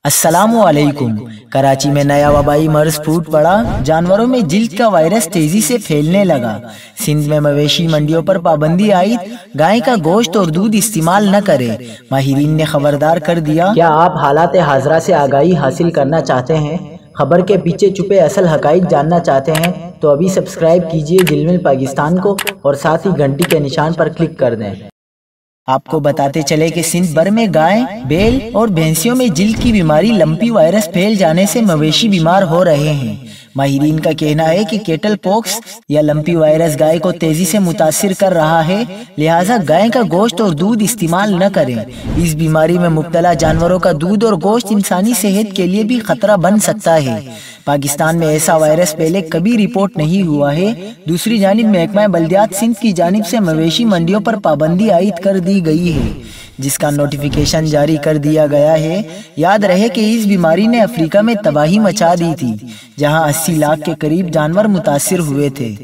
السلام علیکم۔ کراچی میں نیا وبائی مرض پھوٹ پڑا، جانوروں میں جلد کا وائرس تیزی سے پھیلنے لگا۔ سندھ میں مویشی منڈیوں پر پابندی عائد، گائے کا گوشت اور دودھ استعمال نہ کرے، ماہرین نے خبردار کر دیا۔ کیا آپ حالات حاضرہ سے آگاہی حاصل کرنا چاہتے ہیں؟ خبر کے پیچھے چھپے اصل حقائق جاننا چاہتے ہیں تو ابھی سبسکرائب کیجئے جلمل پاکستان کو اور ساتھ ہی گھنٹی کے نشان پر کلک کر دیں۔ آپ کو بتاتے چلے کہ سندھ بھر میں گائے، بیل اور بھینسیوں میں جلد کی بیماری لمپی وائرس پھیل جانے سے مویشی بیمار ہو رہے ہیں۔ ماہرین کا کہنا ہے کہ کیٹل پوکس یا لمپی وائرس گائے کو تیزی سے متاثر کر رہا ہے، لہٰذا گائے کا گوشت اور دودھ استعمال نہ کریں۔ اس بیماری میں مبتلا جانوروں کا دودھ اور گوشت انسانی صحت کے لیے بھی خطرہ بن سکتا ہے۔ پاکستان میں ایسا وائرس پہلے کبھی رپورٹ نہیں ہوا ہے۔ دوسری جانب محکمہ بلدیات سندھ کی جانب سے مویشی منڈیوں پر پابندی عائد کر دی گئی ہے، جس کا نوٹیفیکیشن جاری کر دیا گیا ہے۔ یاد رہے کہ اس بیماری نے افریقہ میں تباہی مچا دی تھی، جہاں 80 لاکھ کے قریب جانور متاثر ہوئے تھے۔